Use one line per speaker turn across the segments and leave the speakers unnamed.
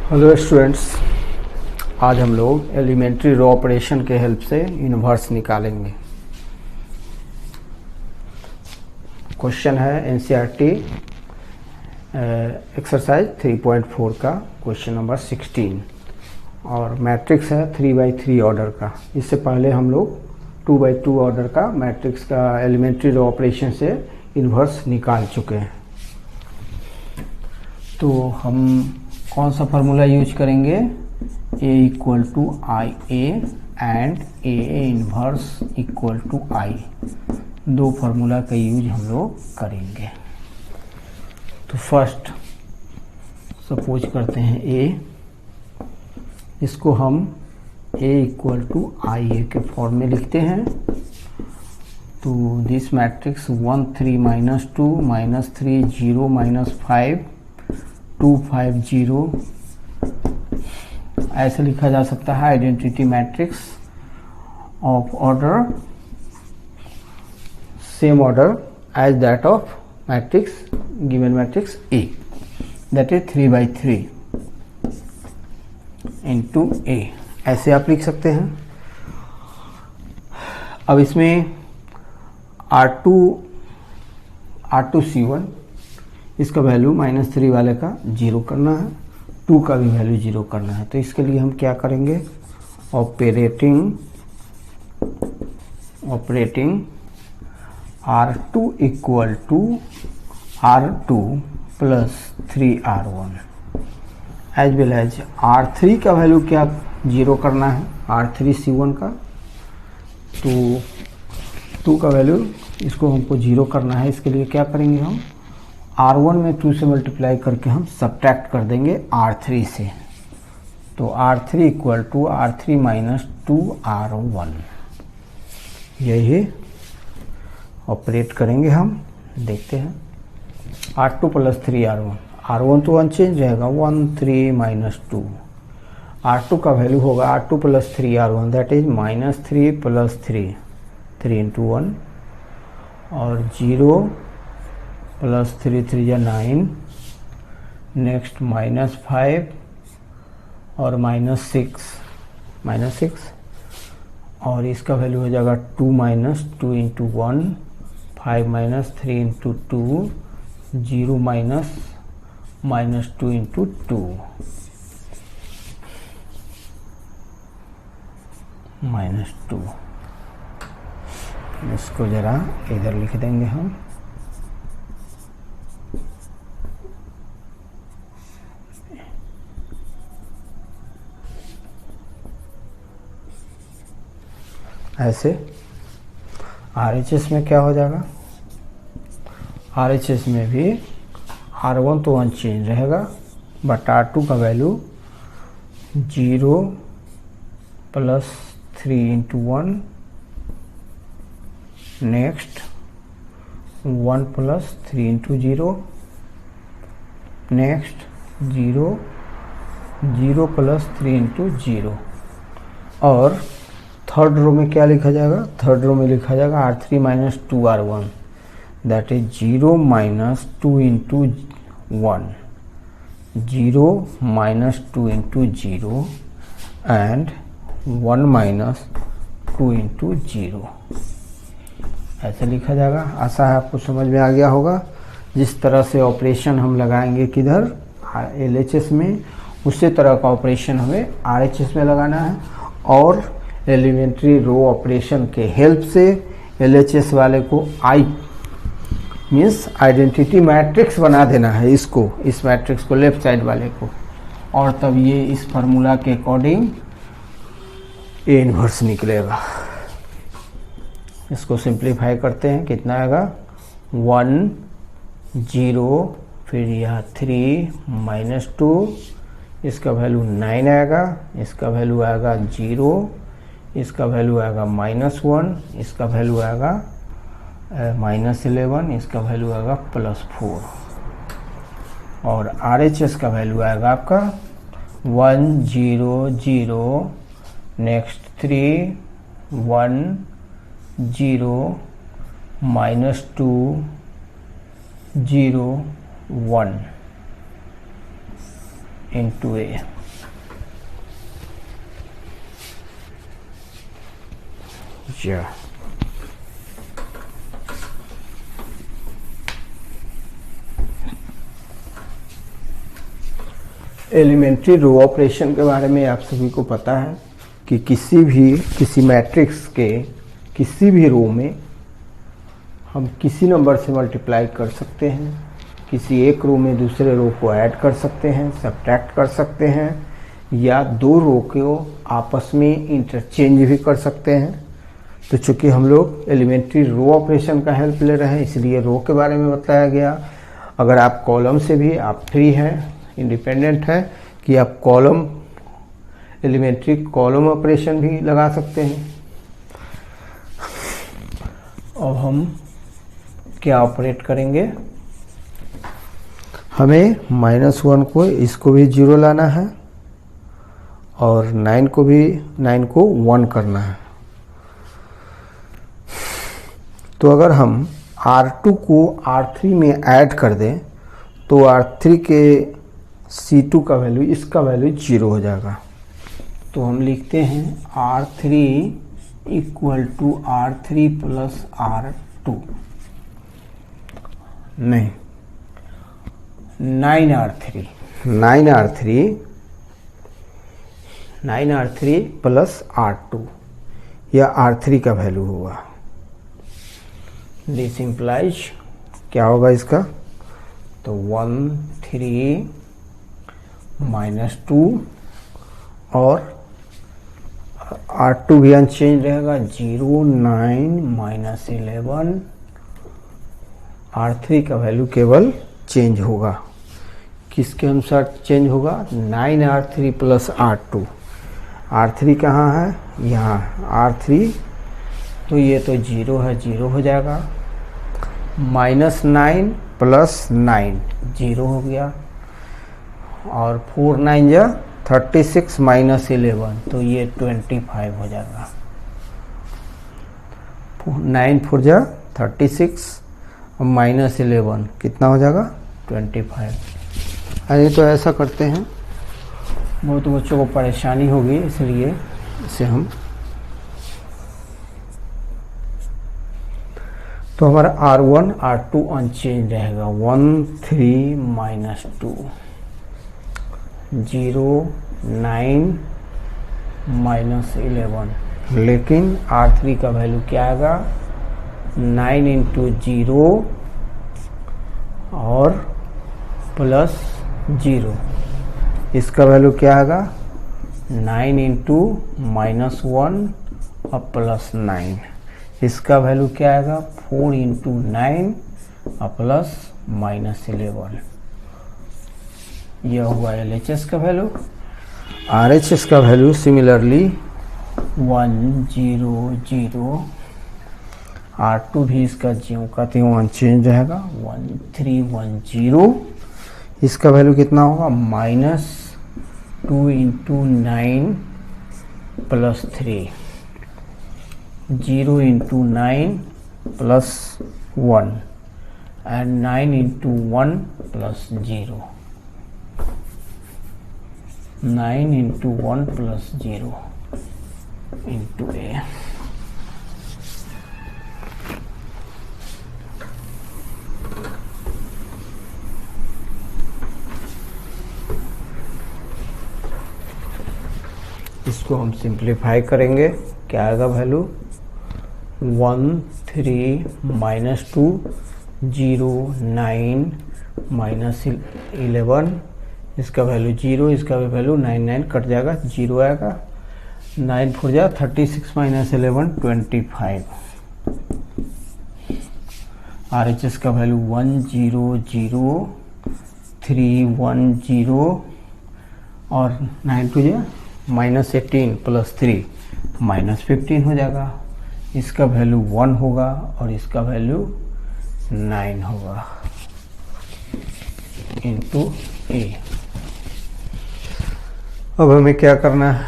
Hello students, आज हम लोग एलिमेंट्री रो ऑपरेशन के हेल्प से इन्वर्स निकालेंगे। क्वेश्चन है एनसीईआरटी एक्सरसाइज 3.4 का क्वेश्चन नंबर 16 और मैट्रिक्स है 3x3 ऑर्डर का। इससे पहले हम लोग 2x2 ऑर्डर का मैट्रिक्स का एलिमेंट्री रो ऑपरेशन से इन्वर्स निकाल चुके हैं। तो हम कौन सा फार्मूला यूज करेंगे? A equal to I A and A inverse equal to I. दो फार्मूला का यूज हम लोग करेंगे। तो फर्स्ट सपोज करते हैं A, इसको हम A इक्वल टू आई ए के फॉर्म में लिखते हैं। तो दिस मैट्रिक्स 1 3 -2 -3 0 -5 2 5 0 ऐसे लिखा जा सकता है। Identity matrix of order same order as that of matrix given matrix A, that is 3x3 into A। ऐसे आप लिख सकते हैं। अब इसमें R2C1 इसका वैल्यू -3 वाले का 0 करना है, 2 का भी वैल्यू 0 करना है। तो इसके लिए हम क्या करेंगे? Operating R2 equal to R2 plus 3R1 as well as R3 का वैल्यू क्या 0 करना है, R3C1 का। तो 2 का वैल्यू इसको हमको 0 करना है। इसके लिए क्या करेंगे? हम R1 में 2 से मल्टीप्लाई करके हम सब्ट्रैक्ट कर देंगे R3 से। तो R3 equal to R3 minus 2R1 यही ऑपरेट करेंगे हम। देखते हैं R2 प्लस 3R1, R1 तो अनचेंज रहेगा 1 3 माइनस 2। R2 का वैल्यू होगा R2 plus 3R1 that is -3 plus 3 3 into 1 और 0 प्लस 3 3 या 9, नेक्स्ट -5 और -6 और इसका वैल्यू हो जाएगा 2 minus 2 into 1 5 minus 3 into 2 0 minus 2 into 2 -2। इसको जरा इधर लिख देंगे हम। ऐसे RHS में क्या हो जाएगा? RHS में भी R1 तो अनचेंज रहेगा बट R2 का value 0 plus 3 into 1, next 1 plus 3 into 0, next 0 plus 3 into 0। और थर्ड रो में क्या लिखा जाएगा? थर्ड रो में लिखा जाएगा R3 minus 2R1 that is 0 minus 2 into 1, 0 minus 2 into 0 and 1 minus 2 into 0। ऐसे लिखा जाएगा। आशा है आपको समझ में आ गया होगा। जिस तरह से ऑपरेशन हम लगाएंगे किधर LHS में, उसी तरह का ऑपरेशन हमें RHS में लगाना है। और एलिमेंट्री रो ऑपरेशन के हेल्प से LHS वाले को आई मीन्स आइडेंटिटी मैट्रिक्स बना देना है इसको, इस मैट्रिक्स को लेफ्ट साइड वाले को, और तब ये इस फार्मूला के अकॉर्डिंग A इन्वर्स निकलेगा। इसको सिंप्लीफाई करते हैं, कितना आएगा? 1 0 फिर यह 3 माइनस 2, इसका वैल्यू 9 आएगा, इसका वैल्यू आएगा 0, इसका वैल्यू आएगा -1, इसका वैल्यू आएगा -11, इसका वैल्यू आएगा +4 और RHS का वैल्यू आएगा आपका 1 0 0, नेक्स्ट 3 1 0 -2 0 1 इंटू ए। एलिमेंट्री रो ऑपरेशन के बारे में आप सभी को पता है कि किसी मैट्रिक्स के किसी भी रो में हम किसी नंबर से मल्टीप्लाई कर सकते हैं, किसी एक रो में दूसरे रो को ऐड कर सकते हैं, सब्ट्रैक्ट कर सकते हैं, या दो रो को आपस में इंटरचेंज भी कर सकते हैं। तो चूंकि हम लोग एलिमेंट्री रो ऑपरेशन का हेल्प ले रहे हैं इसलिए रो के बारे में बताया गया। अगर आप कॉलम से भी आप फ्री हैं, इंडिपेंडेंट है कि आप कॉलम एलिमेंट्री कॉलम ऑपरेशन भी लगा सकते हैं। अब हम क्या ऑपरेट करेंगे, हमें -1 को इसको भी 0 लाना है और 9 को 1 करना है। तो अगर हम R2 को R3 में ऐड कर दें तो R3 के C2 का वैल्यू, इसका वैल्यू 0 हो जाएगा। तो हम लिखते हैं R3 = R3 + R2, नहीं 9R3 + R2, या R3 का वैल्यू होगा। दिस इम्प्लाइज क्या होगा इसका, तो 1 3 -2 और R2 भी अनचेंज रहेगा, 0 9 -11। R3 का वैल्यू केवल चेंज होगा, किसके अनुसार चेंज होगा, 9R3 + R2। R3 कहाँ है, यहाँ R3, तो ये तो 0 है, 0 हो जाएगा। -9 + 9 0 हो गया, और 4 9 जा 36 -11, तो ये 25 हो जाएगा। 9 4 जा 36 और -11 कितना हो जाएगा, 25। अरे तो ऐसा करते हैं, बहुत बच्चों को परेशानी होगी इसलिए इसे हम, तो हमारा R1 R2 अनचेंज रहेगा, 1 3 -2 0 9 -11, लेकिन R3 का वैल्यू क्या आएगा, 9 × 0 और +0, इसका वैल्यू क्या आएगा, 9 × -1 और +9, इसका वैल्यू क्या आएगा, 4 × 9 और +11। यह हुआ LHS का वैल्यू। RHS का वैल्यू सिमिलरली 1 0 0, R2 भी इसका ज्यों का त्यों अनचेंज रहेगा, 1 3 1 0, इसका वैल्यू कितना होगा, -2 × 9 +3, 0 × 9 +1 and 9 × 1 +0, 9 × 1 +0 into A। इसको हम सिंप्लीफाई करेंगे, क्या आएगा वैल्यू, 1 3 -2 0 9 -11, इसका वैल्यू 0, इसका भी वैल्यू 9 9 कट जाएगा, 0 आएगा, 9 4 जा 36 -11 25। RHS का वैल्यू 1 0 0 3 1 0 और 9 2 जा -18 +3 -15 हो जाएगा, इसका वैल्यू 1 होगा और इसका वैल्यू 9 होगा इंटू A। अब हमें क्या करना है,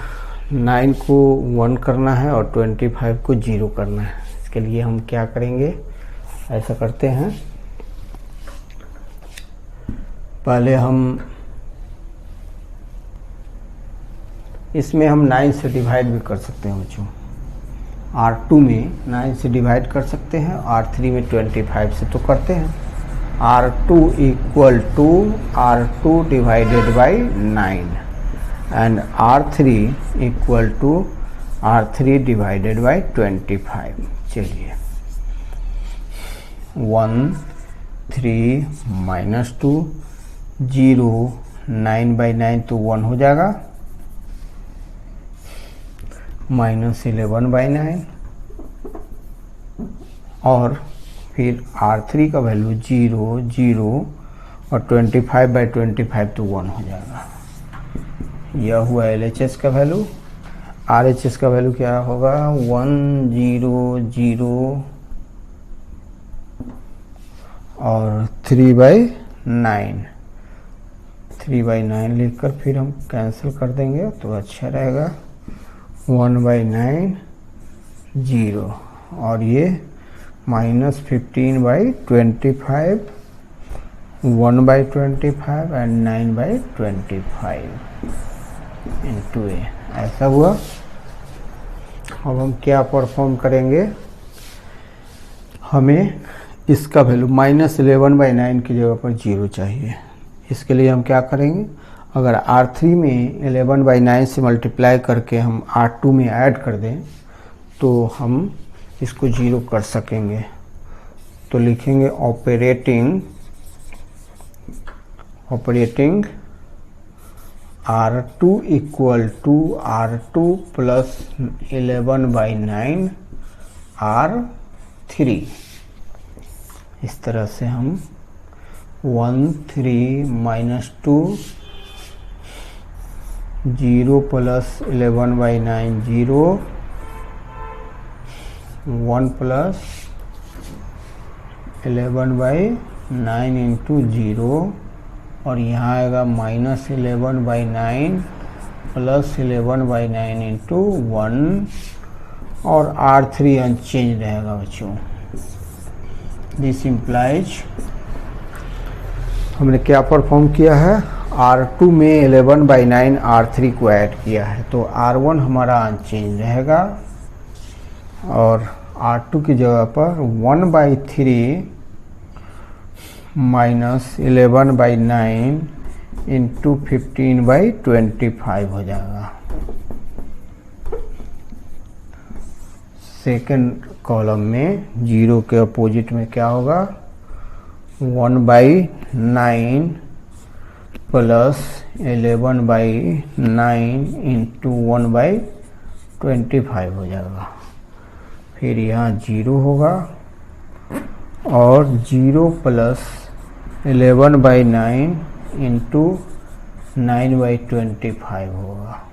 9 को 1 करना है और 25 को 0 करना है। इसके लिए हम क्या करेंगे, ऐसा करते हैं, पहले हम इसमें हम 9 से डिवाइड भी कर सकते हैं बच्चों। R2 में 9 से डिवाइड कर सकते हैं, R3 में 25 से तो करते हैं। R2 equal to R2 divided by 9 and R3 equal to R3 divided by 25। चलिए 1 3 माइनस 2 0 9 बाई 9 तो 1 हो जाएगा, माइनस 11 बाई 9 और फिर R3 का वैल्यू 0 0 और 25 बाई 25 तो 1 हो जाएगा। यह हुआ LHS का वैल्यू। RHS का वैल्यू क्या होगा 1 0 0 और 3 बाई 9, 3 बाई 9 लिखकर फिर हम कैंसिल कर देंगे तो अच्छा रहेगा। 1 बाई 9 0 और ये minus 15 by 25, 1 by 25 and 9 by 25 into A, ऐसा हुआ। अब हम क्या परफॉर्म करेंगे, हमें इसका वैल्यू माइनस 11 बाई 9 की जगह पर 0 चाहिए। इसके लिए हम क्या करेंगे, अगर R3 में 11 बाई 9 से मल्टीप्लाई करके हम R2 में ऐड कर दें तो हम इसको 0 कर सकेंगे। तो लिखेंगे operating R2 equal to R2 plus 11 by 9 R3। इस तरह से हम 1 3 minus 2 0 plus 11 by 9 0 1 plus 11 by 9 into 0 और यहाँ आएगा minus 11 by 9 plus 11 by 9 into 1 और R3 अनचेंज रहेगा बच्चों। दिस इम्प्लाइज हमने क्या परफॉर्म किया है, R2 में 11 बाई 9 R3 को ऐड किया है तो R1 हमारा अनचेंज रहेगा और R2 की जगह पर 1 by 3 minus 11 by 9 into 15 by 25 हो जाएगा। सेकेंड कॉलम में 0 के अपोजिट में क्या होगा 1 by 9 plus 11 by 9 into 1 by 25 हो जाएगा। फिर यहाँ 0 होगा और 0 प्लस 11 बाई 9 इंटू 9 बाई 25 होगा।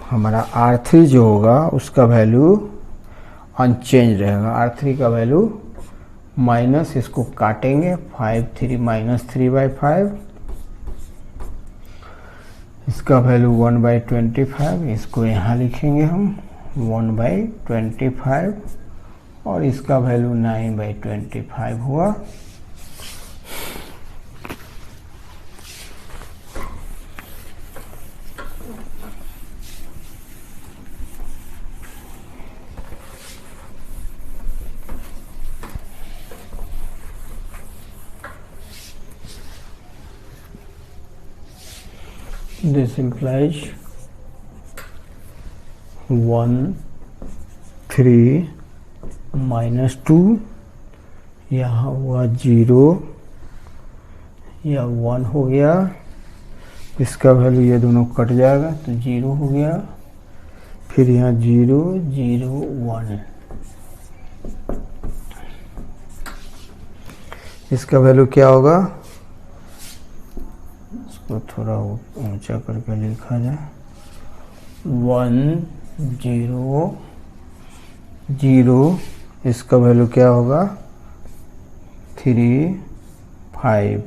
हमारा R3 जो होगा उसका वैल्यू अनचेंज रहेगा। R3 का वैल्यू माइनस, इसको काटेंगे 5 3 माइनस 3 बाई 5, इसका वैल्यू 1 बाई 25, इसको यहाँ लिखेंगे हम 1 बाई 25 और इसका वैल्यू 9 बाई 25 हुआ। This implies 1 3 माइनस 2, यहाँ हुआ 0, यह 1 हो गया, इसका वैल्यू ये दोनों कट जाएगा तो 0 हो गया। फिर यहाँ 0 0 1, इसका वैल्यू क्या होगा, इसको थोड़ा ऊंचा करके लिखा जाए 1 0 0, इसका वैल्यू क्या होगा 3 5,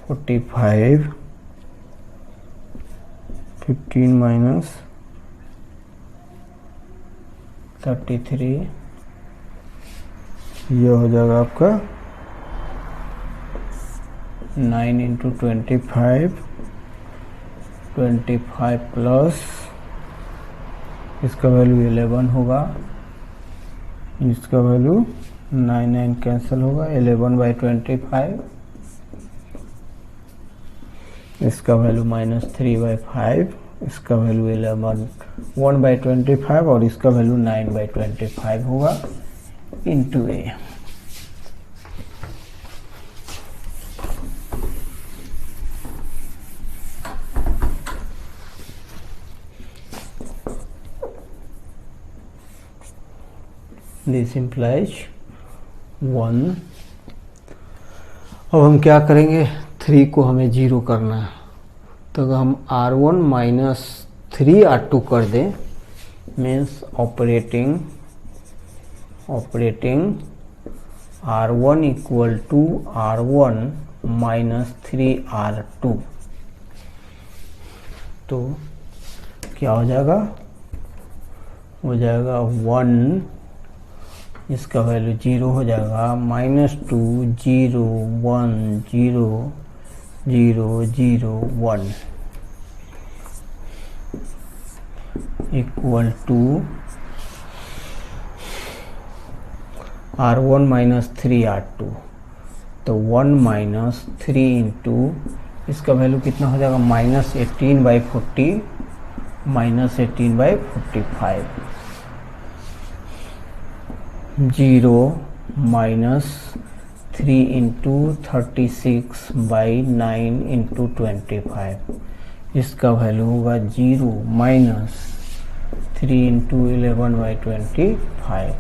45 15 माइनस 33, यह हो जाएगा आपका 9 इंटू 25, 25 प्लस इसका वैल्यू 11 होगा, इसका वैल्यू 9 9 कैंसिल होगा, 11/25, इसका वैल्यू -3/5, इसका वैल्यू 1/25 और इसका वैल्यू 9/25 होगा इंटू ए। This implies 1। अब हम क्या करेंगे, 3 को हमें 0 करना है, तो अगर हम R1 माइनस 3R2 कर दें, means operating R1 equal to R1 minus 3R2, तो क्या हो जाएगा, हो जाएगा 1, इसका वैल्यू 0 हो जाएगा, -2 0 1 0 0 0 1 equal to R1 minus 3R2, तो 1 माइनस 3 इंटू इसका वैल्यू कितना हो जाएगा, -18/40, -18/45, 0 माइनस 3 इंटू 36/9 इंटू 25, इसका वैल्यू होगा 0 माइनस 3 इंटू 11/25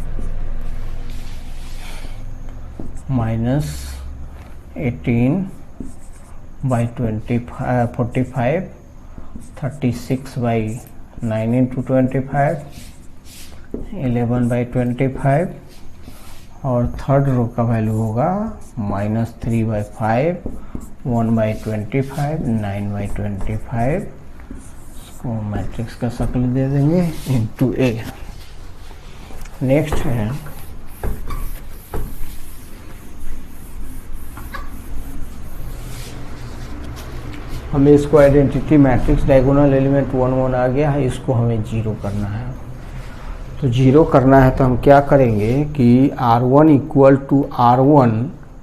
माइनस 18/45, 36/9 इंटू 25, 11/25 और थर्ड रो का वैल्यू होगा -3/5, 1/25, 9/25, इसको मैट्रिक्स का शक्ल दे देंगे इंटू ए। नेक्स्ट है हमें इसको आइडेंटिटी मैट्रिक्स डायगोनल एलिमेंट 1 1 आ गया है, इसको हमें 0 करना है। तो 0 करना है तो हम क्या करेंगे कि R1 equal to R1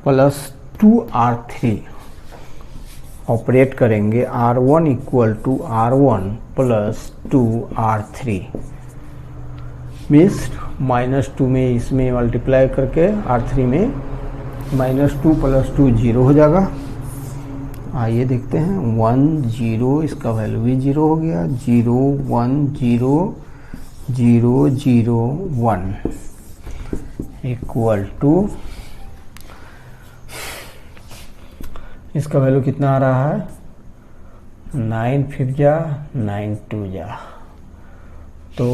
plus 2R3 operate करेंगे, R1 equal to R1 plus 2R3 means -2 में इसमें मल्टीप्लाई करके R3 में -2 प्लस 2 0 हो जाएगा। आइए देखते हैं, 1 0, इसका वैल्यू भी 0 हो गया, 0 1 0 0 0 1 इक्वल टू इसका वैल्यू कितना आ रहा है, 9 5 जा 9 2 जा, तो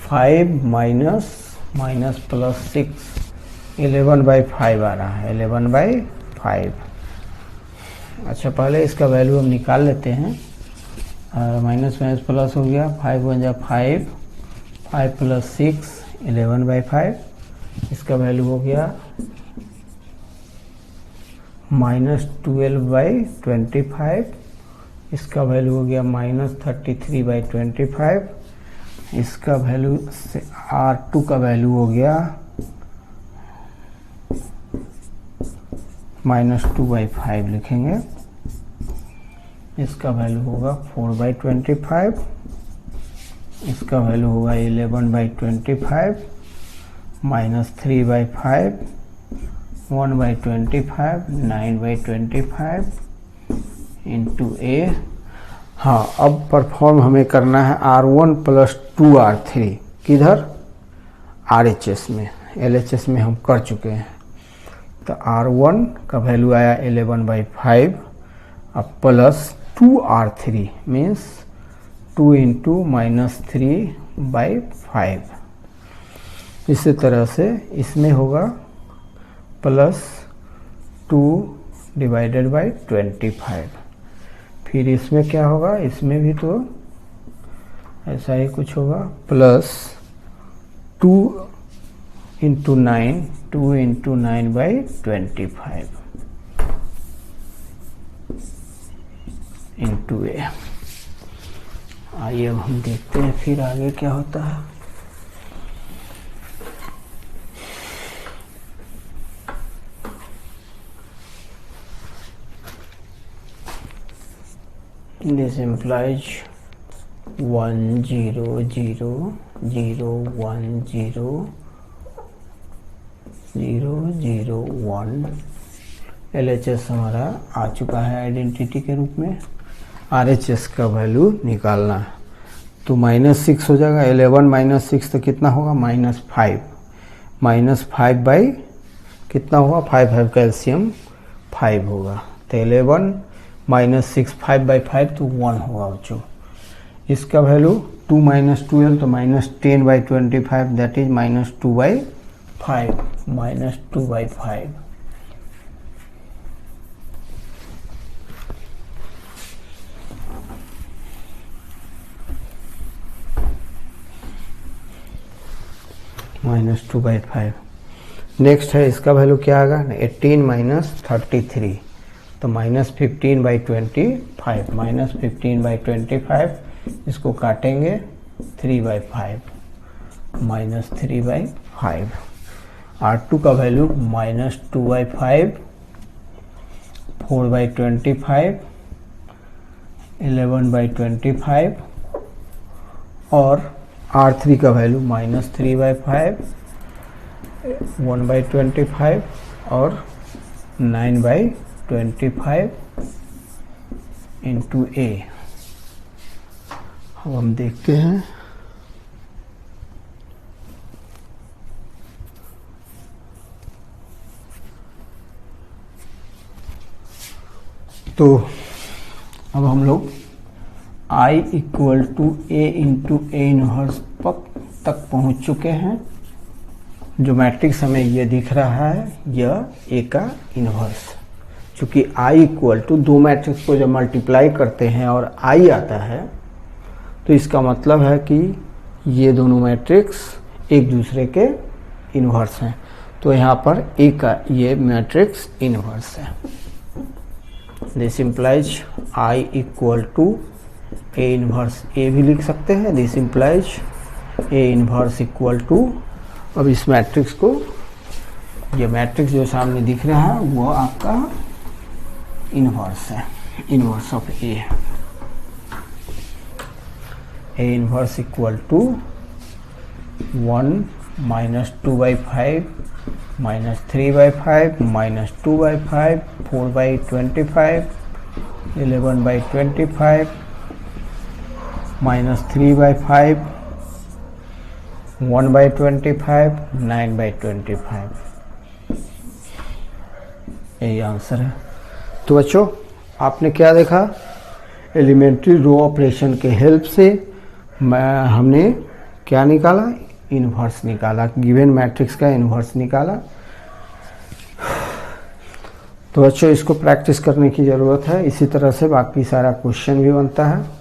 5 माइनस प्लस 6 11/5 आ रहा है, 11/5। अच्छा पहले इसका वैल्यू हम निकाल लेते हैं, माइनस माइनस प्लस हो गया, 5 1 जा 5, 5 प्लस 6 11/5, इसका वैल्यू हो गया -12/25, इसका वैल्यू हो गया -33/25, इसका वैल्यू R2 का वैल्यू हो गया -2/5 लिखेंगे, इसका वैल्यू होगा 4/25, इसका वैल्यू होगा 11/25 -3/5, 1/25, 9/25 इंटू ए। हाँ अब परफॉर्म हमें करना है R1 प्लस 2R3 किधर, RHS में, LHS में हम कर चुके हैं। तो R1 का वैल्यू आया 11/5 अब प्लस 2R3 मीन्स 2 इंटू -3/5, इसी तरह से इसमें होगा प्लस 2 डिवाइडेड बाई 25, फिर इसमें क्या होगा, इसमें भी तो ऐसा ही कुछ होगा, प्लस 2 इंटू 9, 2 इंटू 9/25, इंटू ए। आइए अब हम देखते हैं फिर आगे क्या होता है। This implies 1 0 0 0 1 0 0 0 1। LHS हमारा आ चुका है आइडेंटिटी के रूप में। RHS का वैल्यू निकालना है तो -6 हो जाएगा। 11 - 6 तो कितना होगा, -5। -5 बाई कितना होगा, 5 कैल्शियम 5 होगा। तो 11 - 6 5/5 तो 1 होगा बच्चों। इसका वैल्यू 2 - 12 तो -10/25 दैट इज -2/5 -2/5। -2/5। नेक्स्ट है इसका वैल्यू क्या आएगा, 18 - 33 तो -15/25 -15/25। इसको काटेंगे 3/5 -3/5। R2 का वैल्यू -2/5 4/25 11/25 और R3 का वैल्यू -3/5 1/25 और 9/25 इंटू ए। अब हम देखते हैं तो अब हम लोग I = A into A inverse तक पहुंच चुके हैं। जो मैट्रिक्स हमें ये दिख रहा है यह ए का इनवर्स। चूंकि I = दो मैट्रिक्स को जब मल्टीप्लाई करते हैं और I आता है तो इसका मतलब है कि ये दोनों मैट्रिक्स एक दूसरे के इनवर्स हैं। तो यहाँ पर ए का ये मैट्रिक्स इनवर्स है। This implies I = A inverse A भी लिख सकते हैं। दिस इम्प्लाइज ए इनवर्स = अब इस मैट्रिक्स को, ये मैट्रिक्स जो सामने दिख रहा है वो आपका इनवर्स है, inverse of A. A inverse = 1 - 2/5 -3/5 -2/5 4/25 11/25 -3/5 1/25 9/25। यही आंसर है। तो बच्चों आपने क्या देखा, एलिमेंट्री रो ऑपरेशन के हेल्प से हमने क्या निकाला, इनवर्स निकाला, गिवन मैट्रिक्स का इनवर्स निकाला। तो बच्चों इसको प्रैक्टिस करने की ज़रूरत है। इसी तरह से बाकी सारा क्वेश्चन भी बनता है।